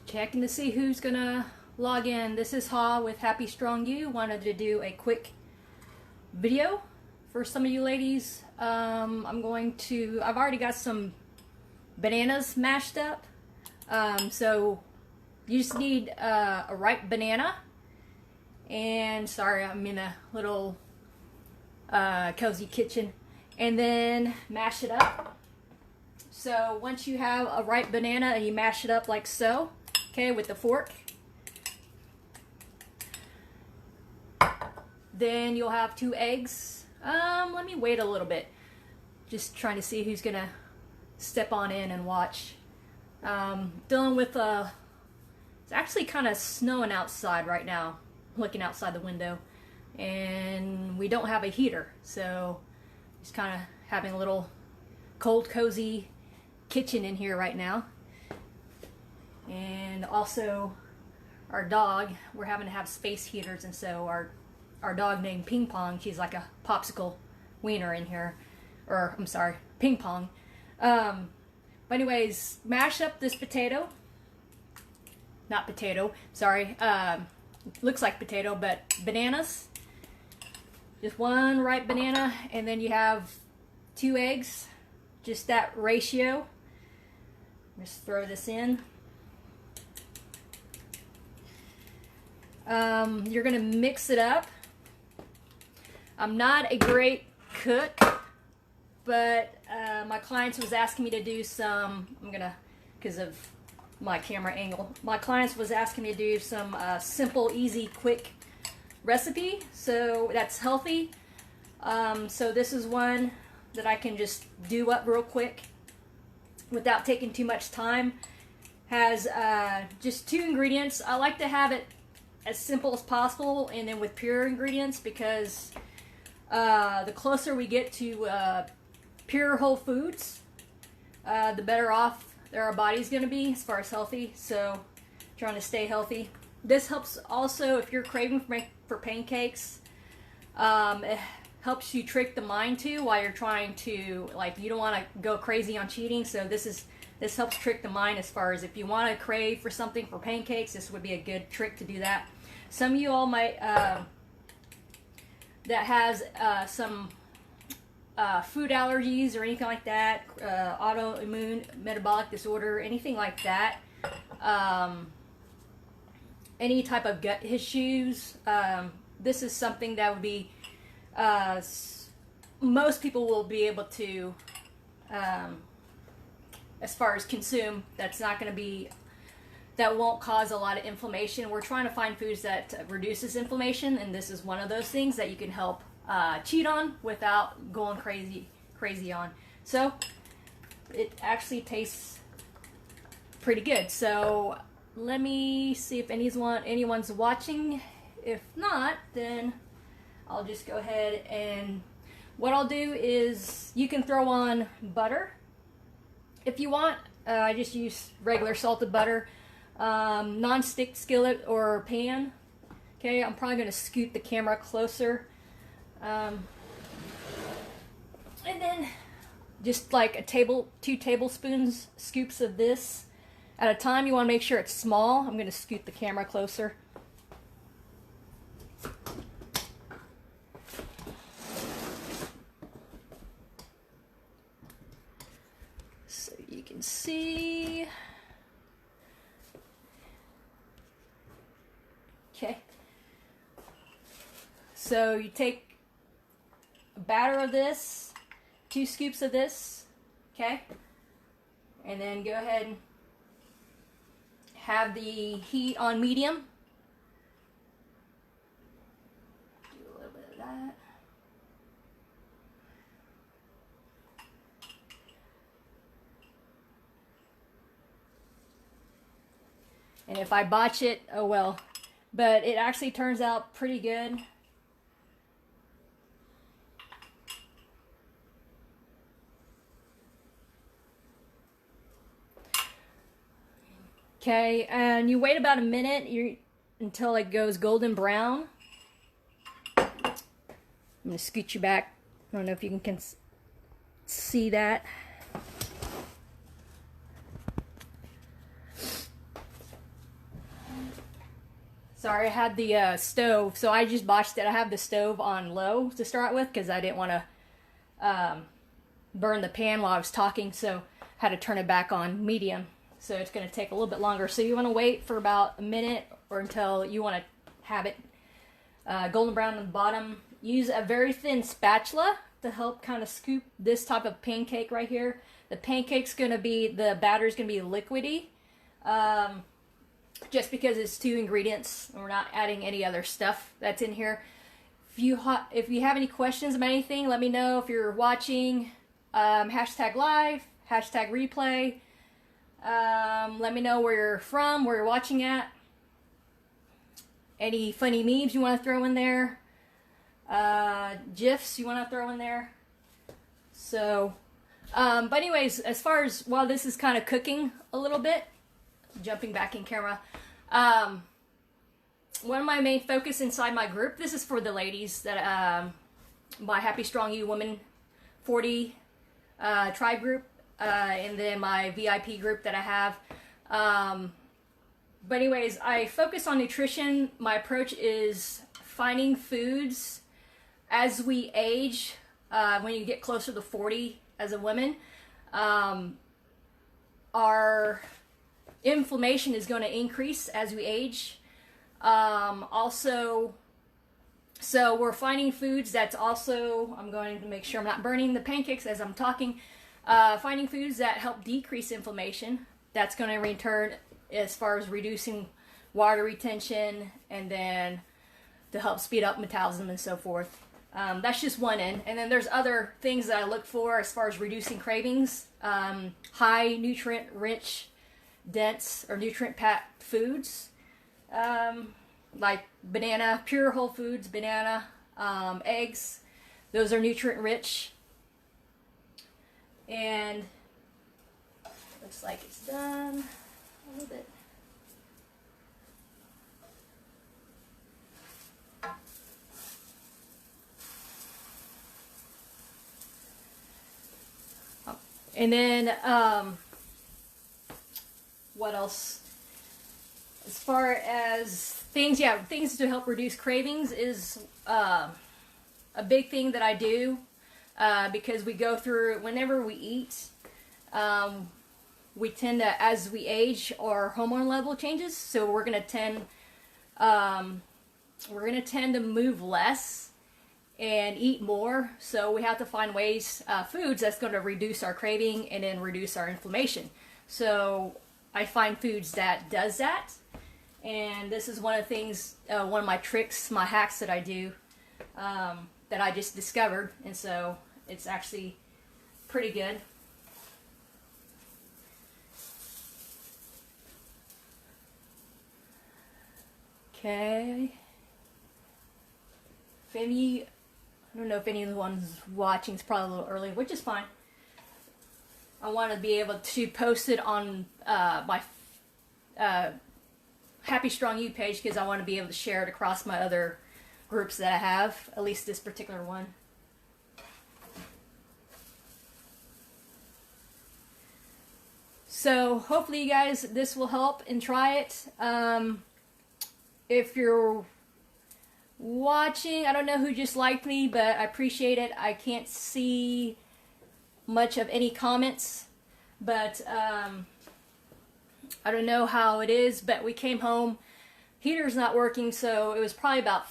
Checking to see who's gonna log in. This is Ha with Happy Strong You. Wanted to do a quick video for some of you ladies. I've already got some bananas mashed up. So you just need a ripe banana. And sorry, I'm in a little cozy kitchen. And then mash it up. So once you have a ripe banana and you mash it up like so, okay, with the fork, then you'll have 2 eggs. Let me wait a little bit. Just trying to see who's gonna step on in and watch. Dealing with it's actually kind of snowing outside right now. Looking outside the window, and we don't have a heater, so just kind of having a little cold, cozy kitchen in here right now. And also our dog, we're having to have space heaters, and so our dog named Ping Pong, she's like a popsicle wiener in here, or I'm sorry, ping pong. But anyways, mash up this potato, not potato, sorry, looks like potato, but bananas. Just 1 ripe banana, and then you have 2 eggs, just that ratio. Just throw this in. You're gonna mix it up. I'm not a great cook, but my clients was asking me to do some, because of my camera angle, my clients was asking me to do some simple, easy, quick recipe, so that's healthy. So this is one that I can just do up real quick without taking too much time. Has just 2 ingredients. I like to have it as simple as possible and then with pure ingredients, because the closer we get to pure whole foods, the better off our body's going to be as far as healthy. So trying to stay healthy. This helps also if you're craving for pancakes. It helps you trick the mind too while you're trying to, like, you don't want to go crazy on cheating. So this helps trick the mind as far as if you want to crave for something for pancakes, this would be a good trick to do that. Some of you all might that has some food allergies or anything like that, autoimmune metabolic disorder, anything like that, any type of gut issues, this is something that would be, most people will be able to, as far as consume, that's not going to be, that won't cause a lot of inflammation. We're trying to find foods that reduces inflammation, and this is one of those things that you can help cheat on without going crazy on. So it actually tastes pretty good. So let me see if anyone's watching. If not, then I'll just go ahead, and what I'll do is you can throw on butter if you want. I just use regular salted butter, non-stick skillet or pan. Okay, I'm probably going to scoot the camera closer. And then just like 2 tablespoons scoops of this at a time. You want to make sure it's small. I'm going to scoot the camera closer. So you can see. Okay. So you take a batter of this, 2 scoops of this, okay? And then go ahead and have the heat on medium. Do a little bit of that. And if I botch it, oh well. But it actually turns out pretty good. Okay, and you wait about a minute until it goes golden brown. I'm going to scoot you back. I don't know if you can see that. Sorry, I had the stove, so I just botched it. I have the stove on low to start with because I didn't want to burn the pan while I was talking, so I had to turn it back on medium. So it's going to take a little bit longer. So you want to wait for about a minute or until you want to have it golden brown on the bottom. Use a very thin spatula to help kind of scoop this type of pancake right here. The pancake's going to be, the batter's going to be liquidy. Just because it's 2 ingredients and we're not adding any other stuff that's in here. If you have any questions about anything, let me know. If you're watching, hashtag live, hashtag replay. Let me know where you're from, where you're watching at. Any funny memes you want to throw in there. GIFs you want to throw in there. So, but anyways, as far as while this is kind of cooking a little bit, jumping back in camera, one of my main focus inside my group, this is for the ladies, that my Happy Strong You Woman 40 tribe group, and then my VIP group that I have. But anyways, I focus on nutrition. My approach is finding foods as we age, when you get closer to 40 as a woman. Our inflammation is going to increase as we age. Also, so we're finding foods that's also, I'm going to make sure I'm not burning the pancakes as I'm talking, finding foods that help decrease inflammation. That's going to return as far as reducing water retention, and then to help speed up metabolism and so forth. That's just one end. And then there's other things that I look for as far as reducing cravings. High nutrient rich, dense, or nutrient packed foods, like banana, pure whole foods, banana, eggs. Those are nutrient rich. And looks like it's done a little bit. And then, what else? As far as things, things to help reduce cravings is a big thing that I do, because we go through, whenever we eat, we tend to, as we age, our hormone level changes, so we're going to tend to move less and eat more. So we have to find ways, foods that's going to reduce our craving and then reduce our inflammation. So I find foods that does that, and this is one of the things, one of my tricks, my hacks that I do, that I just discovered, and so it's actually pretty good. Okay. If any, I don't know if anyone's watching, it's probably a little early, which is fine. I want to be able to post it on my Happy Strong You page, because I want to be able to share it across my other groups that I have, at least this particular one. So hopefully you guys, this will help, and try it. If you're watching, I don't know who just liked me, but I appreciate it. I can't see much of any comments, but I don't know how it is, but we came home, heater's not working, so it was probably about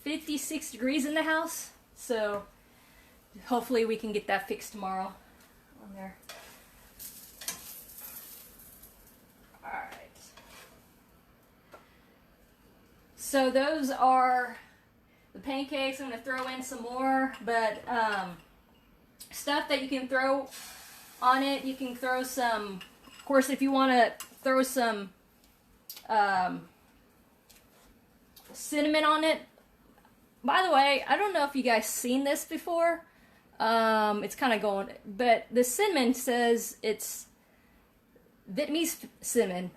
56 degrees in the house, so hopefully we can get that fixed tomorrow on there. Alright. So those are the pancakes. I'm going to throw in some more, but stuff that you can throw on it. You can throw some, of course, if you want to throw some cinnamon on it. By the way, I don't know if you guys seen this before. It's kind of going, but the cinnamon says it's Vietnamese cinnamon.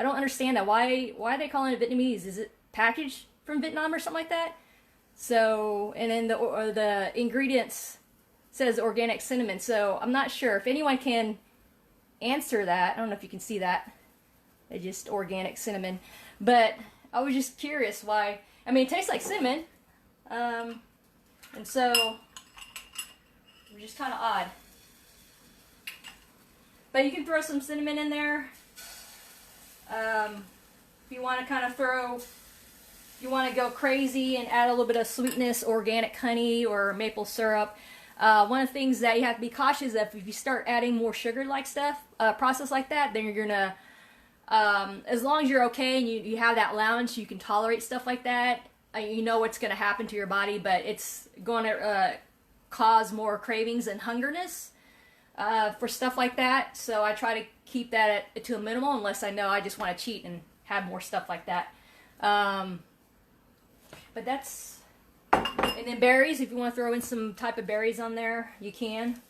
I don't understand that. Why are they calling it Vietnamese? Is it packaged from Vietnam or something like that? So, and then the ingredients says organic cinnamon. So I'm not sure if anyone can answer that. I don't know if you can see that. They just organic cinnamon. But I was just curious why. I mean, it tastes like cinnamon. And so, it's just kind of odd. But you can throw some cinnamon in there. If you want to kind of you want to go crazy and add a little bit of sweetness, organic honey or maple syrup. One of the things that you have to be cautious of, if you start adding more sugar-like stuff, process like that, then you're gonna, as long as you're okay and you have that allowance, you can tolerate stuff like that. You know what's going to happen to your body, but it's going to cause more cravings and hungerness for stuff like that. So I try to keep that to a minimal, unless I know I just want to cheat and have more stuff like that. But that's, and then berries, if you want to throw in some type of berries on there, you can.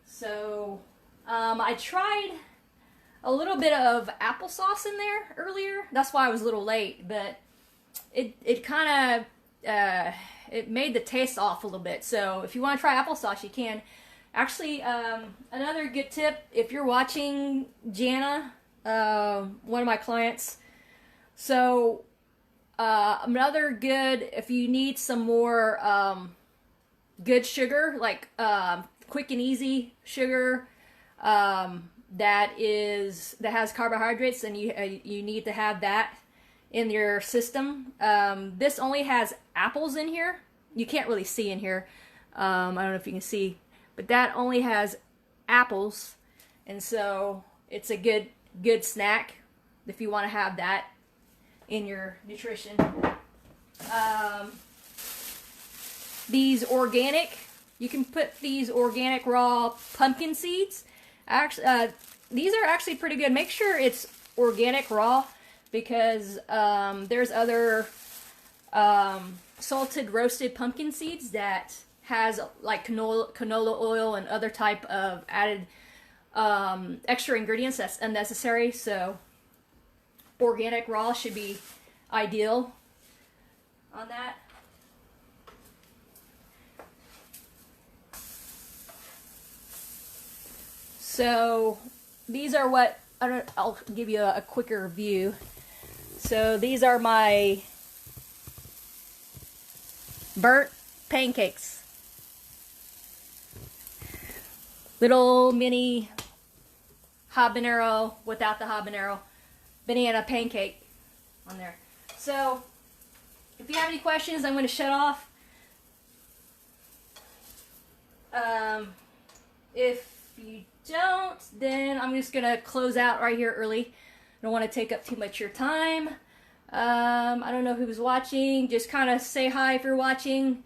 So I tried a little bit of applesauce in there earlier. That's why I was a little late, but it kind of it made the taste off a little bit. So if you want to try applesauce, you can. Actually, another good tip, if you're watching Jana, one of my clients, so another good, if you need some more good sugar, like quick and easy sugar, that has carbohydrates, and you need to have that in your system. This only has apples in here. You can't really see in here. I don't know if you can see, but that only has apples, and so it's a good snack if you want to have that in your nutrition. These organic, you can put these organic raw pumpkin seeds. Actually, these are actually pretty good. Make sure it's organic raw, because there's other salted roasted pumpkin seeds that has like canola oil and other type of added extra ingredients that's unnecessary. So organic raw should be ideal on that. So these are what, I'll give you a quicker view. So these are my burnt pancakes. Little mini habanero without the habanero banana pancake on there. So if you have any questions, I'm going to shut off. If you don't, then I'm just going to close out right here early. I don't want to take up too much of your time. I don't know who's watching. Just kind of say hi if you're watching.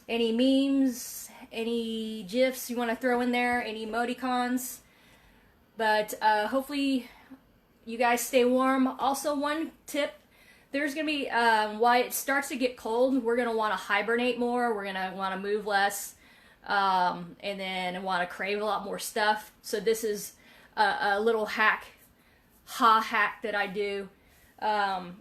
Any memes, any GIFs you want to throw in there, any emoticons. But hopefully you guys stay warm. Also, one tip, there's going to be, while it starts to get cold, we're going to want to hibernate more. We're going to want to move less. And then want to crave a lot more stuff. So this is a little hack that I do,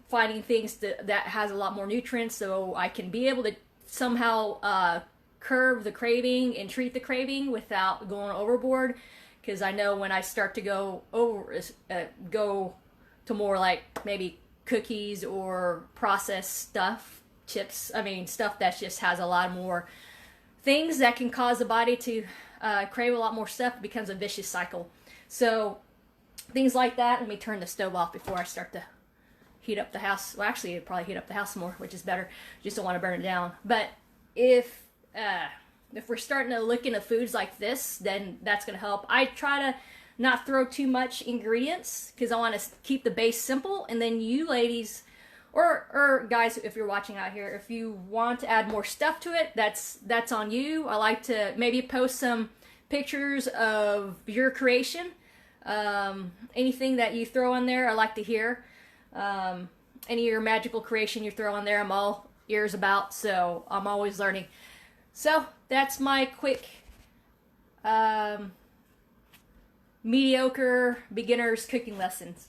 finding things that has a lot more nutrients, so I can be able to somehow curb the craving and treat the craving without going overboard. Because I know when I start to go to more like maybe cookies or processed stuff, chips, stuff that just has a lot more things that can cause the body to crave a lot more stuff, it becomes a vicious cycle. So things like that. Let me turn the stove off before I start to heat up the house. Well, actually, it'd probably heat up the house more, which is better. Just don't want to burn it down. But if we're starting to look into foods like this, then that's going to help. I try to not throw too much ingredients because I want to keep the base simple. And then you ladies, or guys, if you're watching out here, if you want to add more stuff to it, that's on you. I like to maybe post some pictures of your creation. Anything that you throw in there, I like to hear. Any of your magical creation you throw in there, I'm all ears about, so I'm always learning. So that's my quick mediocre beginner's cooking lessons.